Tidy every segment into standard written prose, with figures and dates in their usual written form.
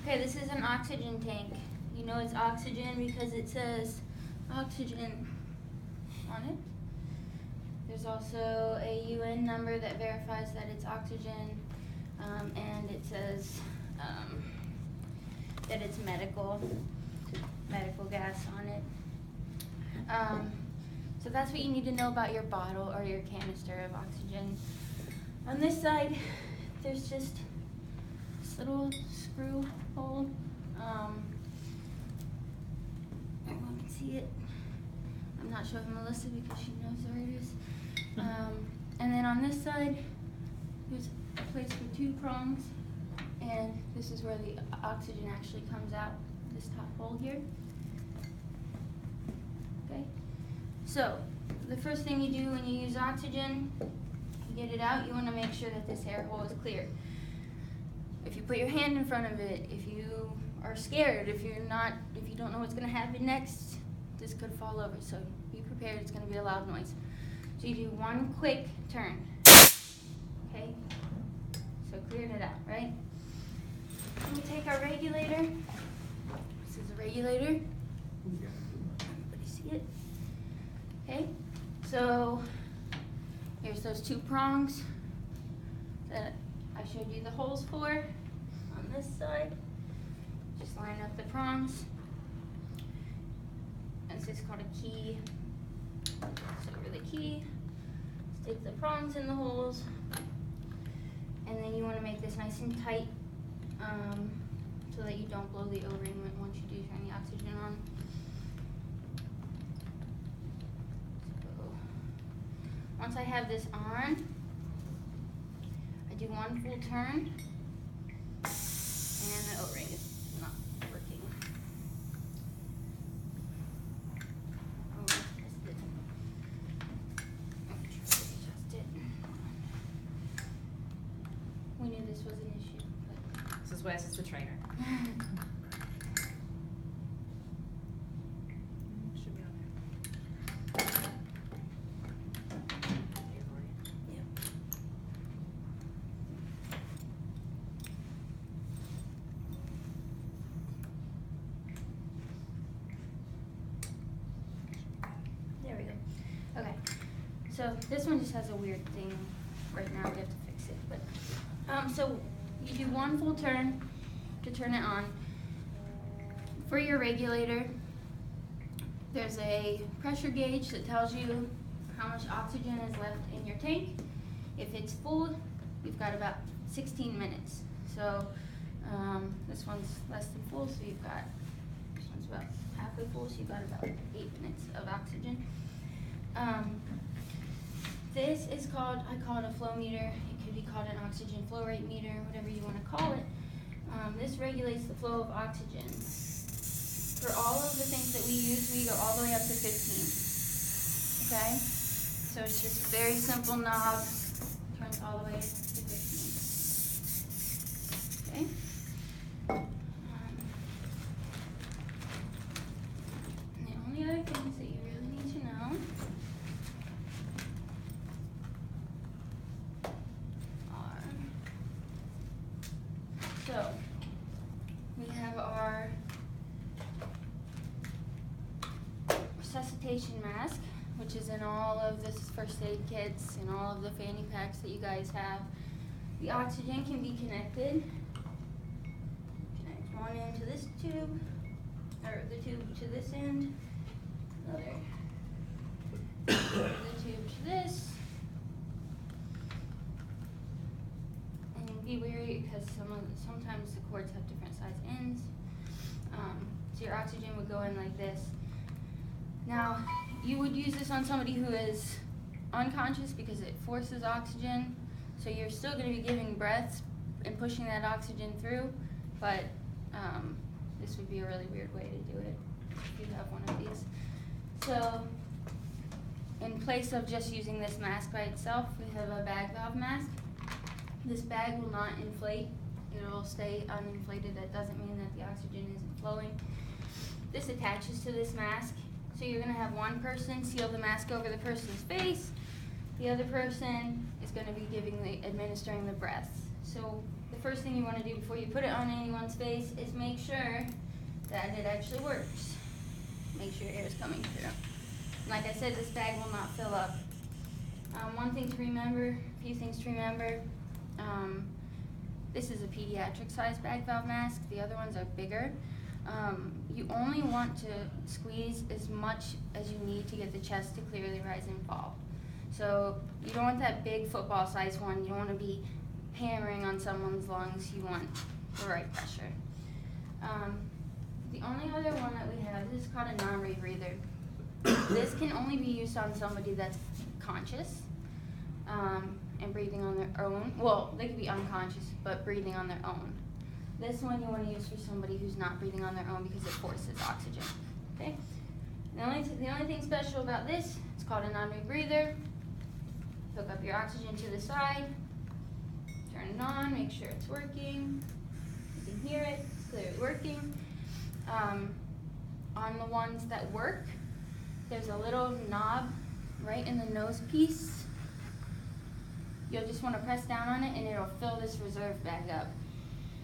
Okay, this is an oxygen tank. You know it's oxygen because it says oxygen on it. There's also a UN number that verifies that it's oxygen, and it says that it's medical gas on it. So that's what you need to know about your bottle or your canister of oxygen. On this side, there's just this little screw hole. Everyone can see it. I'm not showing Melissa because she knows where it is. And then on this side, there's a place for 2 prongs, and this is where the oxygen actually comes out, this top hole here. Okay? So, the first thing you do when you use oxygen, you get it out, you want to make sure that this air hole is clear. If you put your hand in front of it, if you are scared, if you don't know what's going to happen next, this could fall over. So be prepared, it's going to be a loud noise. So you do one quick turn. Okay? So cleared it out, right? Then we take our regulator. This is a regulator. Everybody see it? Okay? So here's those 2 prongs that I showed you the holes for on this side. Just line up the prongs. This is called a key. So over the key, stick the prongs in the holes, and then you want to make this nice and tight so that you don't blow the O-ring once you do turn the oxygen on. So once I have this on, I do one full turn, and the O-ring is not working. Oh, let's test it. Adjust it. We knew this was an issue, but This is Wes, it's the trainer. Should be on there. Yep. There we go. Okay. So this one just has a weird thing right now. We have to fix it. But so you do one full turn to turn it on. For your regulator, there's a pressure gauge that tells you how much oxygen is left in your tank. If it's full, you've got about 16 minutes. So this one's less than full, so this one's about halfway full, so you've got about 8 minutes of oxygen. This is called, I call it a flow meter. It could be called an oxygen flow rate meter, whatever you want to call it. This regulates the flow of oxygen. For all of the things that we use, we go all the way up to 15. Okay? So it's just a very simple knob, turns all the way to 15. Okay? And the only other things that you really need to know are, so we have our resuscitation mask, which is in all of the first aid kits and all of the fanny packs that you guys have. The oxygen can be connected. Connect one end to this tube, or the tube to this end, another the tube to this. And be wary because sometimes the cords have different size ends. So your oxygen would go in like this. Now, you would use this on somebody who is unconscious because it forces oxygen. So you're still going to be giving breaths and pushing that oxygen through, but this would be a really weird way to do it if you have one of these. So in place of just using this mask by itself, we have a bag valve mask. This bag will not inflate. It will stay uninflated. That doesn't mean that the oxygen isn't flowing. This attaches to this mask. So you're going to have one person seal the mask over the person's face. The other person is going to be administering the breaths. So the first thing you want to do before you put it on anyone's face is make sure that it actually works. Make sure air is coming through. Like I said, this bag will not fill up. One thing to remember, a few things to remember. This is a pediatric size bag valve mask. The other ones are bigger. You only want to squeeze as much as you need to get the chest to clearly rise and fall. So you don't want that big football size one. You don't want to be hammering on someone's lungs. You want the right pressure. The only other one that we have, this is called a non-rebreather. This can only be used on somebody that's conscious and breathing on their own. Well, they could be unconscious, but breathing on their own. This one you want to use for somebody who's not breathing on their own because it forces oxygen. Okay. The only thing special about this, it's called a non-rebreather. Hook up your oxygen to the side. Turn it on. Make sure it's working. You can hear it. It's clearly working. On the ones that work, there's a little knob right in the nose piece. You'll just want to press down on it and it'll fill this reserve bag up.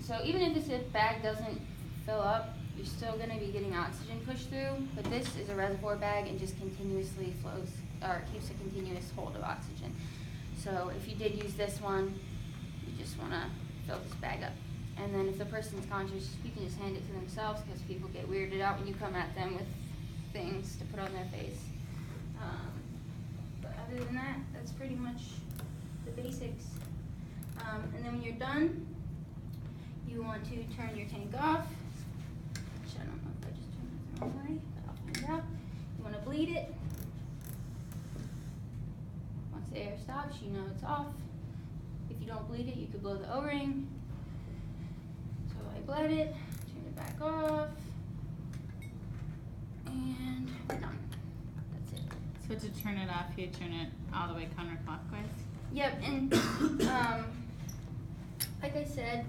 So even if this bag doesn't fill up, you're still going to be getting oxygen pushed through, but this is a reservoir bag and just continuously flows, or keeps a continuous hold of oxygen. So if you did use this one, you just want to fill this bag up. And then if the person's conscious, you can just hand it to themselves because people get weirded out when you come at them with things to put on their face. But other than that, that's pretty much the basics. And then when you're done, you want to turn your tank off. Which I don't know if I just turned it the wrong way, but I'll find out. You want to bleed it. Once the air stops, you know it's off. If you don't bleed it, you could blow the O-ring. So I bled it, turn it back off, and we're done. That's it. So to turn it off, you turn it all the way counterclockwise? Yep, and like I said,